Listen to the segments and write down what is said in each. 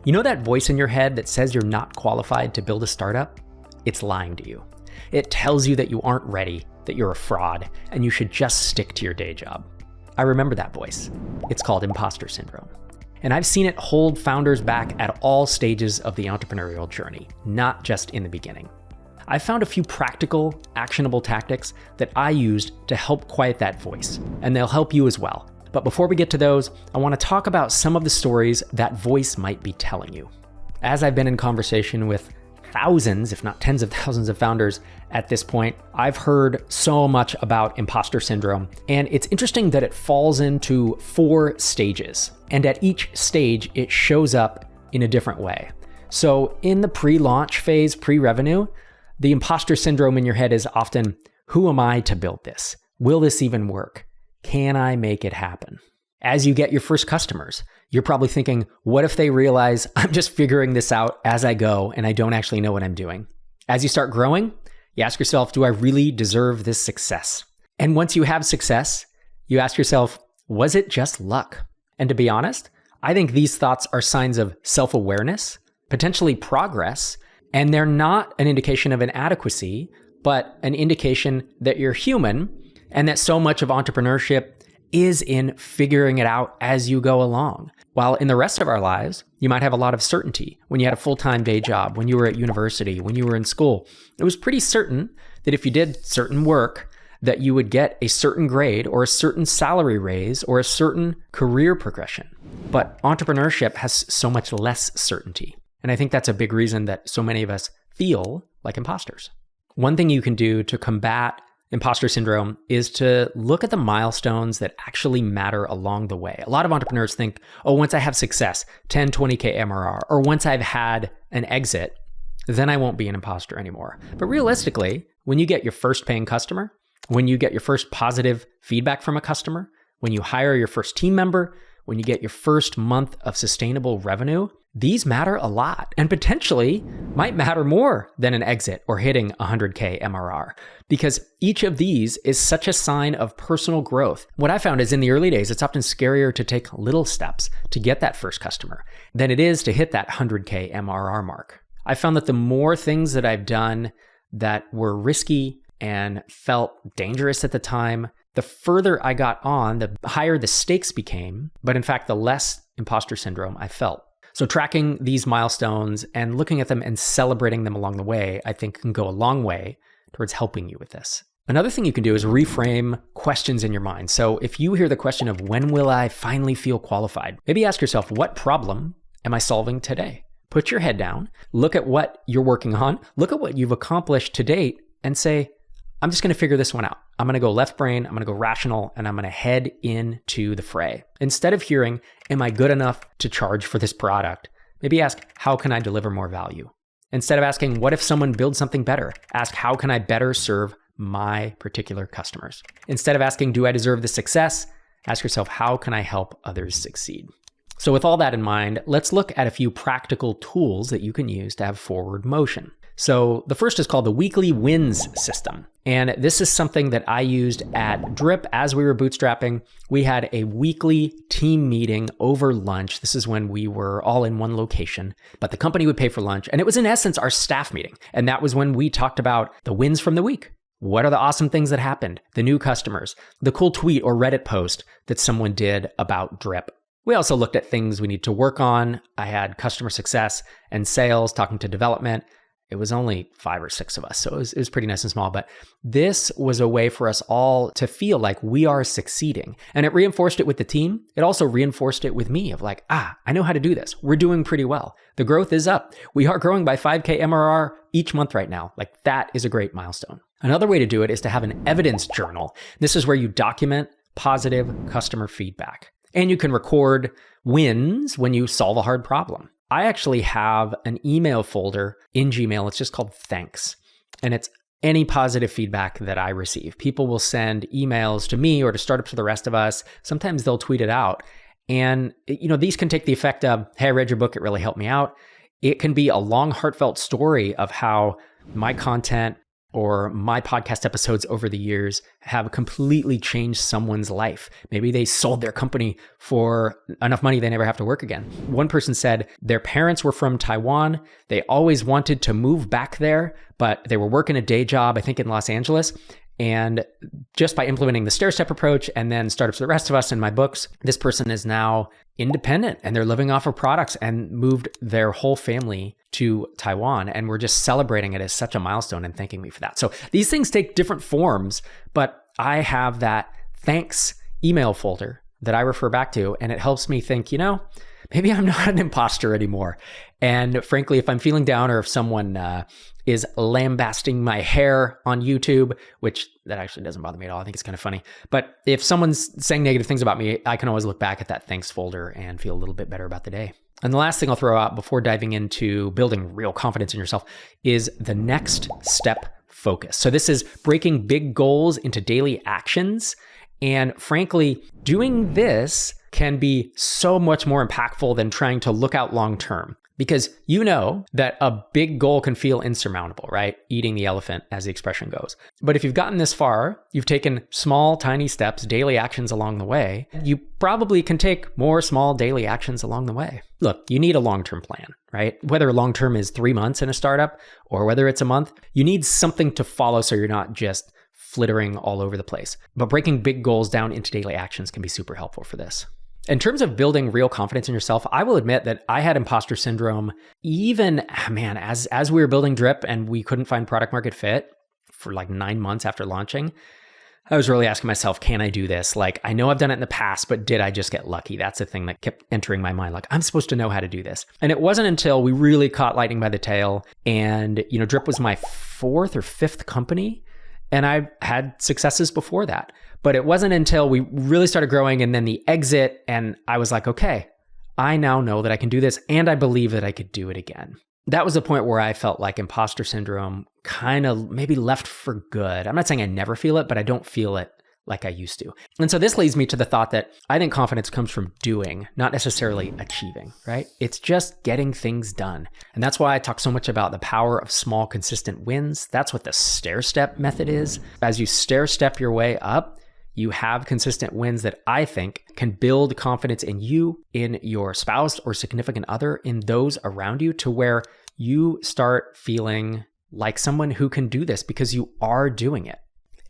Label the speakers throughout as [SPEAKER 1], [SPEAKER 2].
[SPEAKER 1] You know that voice in your head that says you're not qualified to build a startup? It's lying to you. It tells you that you aren't ready, that you're a fraud, and you should just stick to your day job. I remember that voice. It's called Imposter Syndrome. And I've seen it hold founders back at all stages of the entrepreneurial journey, not just in the beginning. I found a few practical, actionable tactics that I used to help quiet that voice, and they'll help you as well. But before we get to those, I want to talk about some of the stories that voice might be telling you. As I've been in conversation with thousands, if not tens of thousands of founders at this point, I've heard so much about imposter syndrome. And it's interesting that it falls into 4 stages. And at each stage, it shows up in a different way. So in the pre-launch phase, pre-revenue, the imposter syndrome in your head is often, who am I to build this? Will this even work? Can I make it happen? As you get your first customers, you're probably thinking, what if they realize I'm just figuring this out as I go and I don't actually know what I'm doing? As you start growing, you ask yourself, do I really deserve this success? And once you have success, you ask yourself, was it just luck? And to be honest, I think these thoughts are signs of self-awareness, potentially progress, and they're not an indication of inadequacy, but an indication that you're human and that so much of entrepreneurship is in figuring it out as you go along. While in the rest of our lives, you might have a lot of certainty. When you had a full-time day job, when you were at university, when you were in school, it was pretty certain that if you did certain work, that you would get a certain grade or a certain salary raise or a certain career progression. But entrepreneurship has so much less certainty. And I think that's a big reason that so many of us feel like imposters. One thing you can do to combat imposter syndrome is to look at the milestones that actually matter along the way. A lot of entrepreneurs think, oh, once I have success, 10, 20K MRR, or once I've had an exit, then I won't be an imposter anymore. But realistically, when you get your first paying customer, when you get your first positive feedback from a customer, when you hire your first team member, when you get your first month of sustainable revenue, these matter a lot and potentially might matter more than an exit or hitting 100K MRR, because each of these is such a sign of personal growth. What I found is in the early days, it's often scarier to take little steps to get that first customer than it is to hit that 100K MRR mark. I found that the more things that I've done that were risky and felt dangerous at the time, the further I got on, the higher the stakes became, but in fact, the less imposter syndrome I felt. So tracking these milestones and looking at them and celebrating them along the way, I think can go a long way towards helping you with this. Another thing you can do is reframe questions in your mind. So if you hear the question of when will I finally feel qualified, maybe ask yourself, what problem am I solving today? Put your head down, look at what you're working on, look at what you've accomplished to date and say, I'm just going to figure this one out. I'm going to go left brain, I'm going to go rational, and I'm going to head into the fray. Instead of hearing, am I good enough to charge for this product? Maybe ask, how can I deliver more value? Instead of asking, what if someone builds something better? Ask, how can I better serve my particular customers? Instead of asking, do I deserve the success? Ask yourself, how can I help others succeed? So with all that in mind, let's look at a few practical tools that you can use to have forward motion. So the first is called the weekly wins system. And this is something that I used at Drip as we were bootstrapping. We had a weekly team meeting over lunch. This is when we were all in one location, but the company would pay for lunch. And it was in essence our staff meeting. And that was when we talked about the wins from the week. What are the awesome things that happened? The new customers, the cool tweet or Reddit post that someone did about Drip. We also looked at things we need to work on. I had customer success and sales talking to development. It was only 5 or 6 of us, so it was pretty nice and small. But this was a way for us all to feel like we are succeeding. And it reinforced it with the team. It also reinforced it with me of like, I know how to do this. We're doing pretty well. The growth is up. We are growing by 5K MRR each month right now. Like that is a great milestone. Another way to do it is to have an evidence journal. This is where you document positive customer feedback. And you can record wins when you solve a hard problem. I actually have an email folder in Gmail. It's just called Thanks. And it's any positive feedback that I receive. People will send emails to me or to startups for the rest of us. Sometimes they'll tweet it out. And these can take the effect of, hey, I read your book. It really helped me out. It can be a long, heartfelt story of how my content or my podcast episodes over the years have completely changed someone's life. Maybe they sold their company for enough money they never have to work again. One person said their parents were from Taiwan. They always wanted to move back there, but they were working a day job, I think in Los Angeles. And just by implementing the stair-step approach and then Startups for the Rest of Us in my books, this person is now independent and they're living off of products and moved their whole family to Taiwan. And we're just celebrating it as such a milestone and thanking me for that. So these things take different forms, but I have that thanks email folder that I refer back to, and it helps me think, maybe I'm not an imposter anymore. And frankly, if I'm feeling down or if someone is lambasting my hair on YouTube, which that actually doesn't bother me at all. I think it's kind of funny. But if someone's saying negative things about me, I can always look back at that thanks folder and feel a little bit better about the day. And the last thing I'll throw out before diving into building real confidence in yourself is the next step focus. So this is breaking big goals into daily actions. And frankly, doing this can be so much more impactful than trying to look out long term. Because you know that a big goal can feel insurmountable, right? Eating the elephant, as the expression goes. But if you've gotten this far, you've taken small, tiny steps, daily actions along the way, you probably can take more small daily actions along the way. Look, you need a long-term plan, right? Whether long-term is 3 months in a startup or whether it's a month, you need something to follow so you're not just flittering all over the place. But breaking big goals down into daily actions can be super helpful for this. In terms of building real confidence in yourself, I will admit that I had imposter syndrome even, as we were building Drip and we couldn't find product market fit for like 9 months after launching. I was really asking myself, can I do this? Like, I know I've done it in the past, but did I just get lucky? That's the thing that kept entering my mind. Like, I'm supposed to know how to do this. And it wasn't until we really caught lightning by the tail and, Drip was my 4th or 5th company. And I had successes before that. But it wasn't until we really started growing and then the exit, and I was like, okay, I now know that I can do this and I believe that I could do it again. That was the point where I felt like imposter syndrome kind of maybe left for good. I'm not saying I never feel it, but I don't feel it like I used to. And so this leads me to the thought that I think confidence comes from doing, not necessarily achieving, right? It's just getting things done. And that's why I talk so much about the power of small, consistent wins. That's what the stair-step method is. As you stair-step your way up, you have consistent wins that I think can build confidence in you, in your spouse or significant other, in those around you, to where you start feeling like someone who can do this because you are doing it.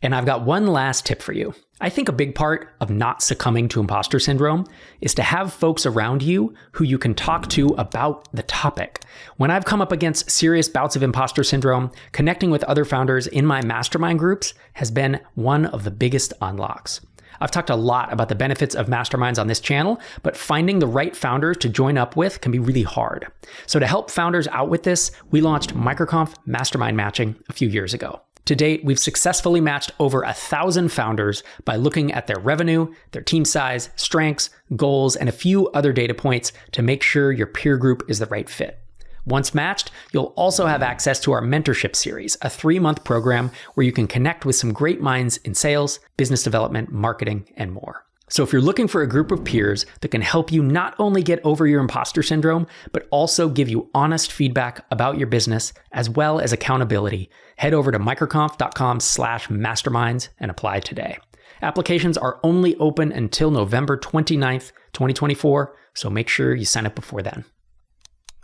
[SPEAKER 1] And I've got one last tip for you. I think a big part of not succumbing to imposter syndrome is to have folks around you who you can talk to about the topic. When I've come up against serious bouts of imposter syndrome, connecting with other founders in my mastermind groups has been one of the biggest unlocks. I've talked a lot about the benefits of masterminds on this channel, but finding the right founders to join up with can be really hard. So to help founders out with this, we launched MicroConf Mastermind Matching a few years ago. To date, we've successfully matched over 1,000 founders by looking at their revenue, their team size, strengths, goals, and a few other data points to make sure your peer group is the right fit. Once matched, you'll also have access to our mentorship series, a 3-month program where you can connect with some great minds in sales, business development, marketing, and more. So if you're looking for a group of peers that can help you not only get over your imposter syndrome, but also give you honest feedback about your business, as well as accountability, head over to microconf.com/masterminds and apply today. Applications are only open until November 29th, 2024, so make sure you sign up before then.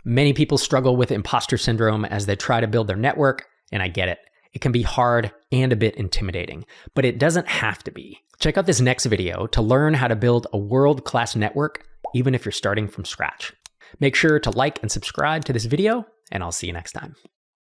[SPEAKER 1] Many people struggle with imposter syndrome as they try to build their network, and I get it. It can be hard and a bit intimidating, but it doesn't have to be. Check out this next video to learn how to build a world-class network, even if you're starting from scratch. Make sure to like and subscribe to this video, and I'll see you next time.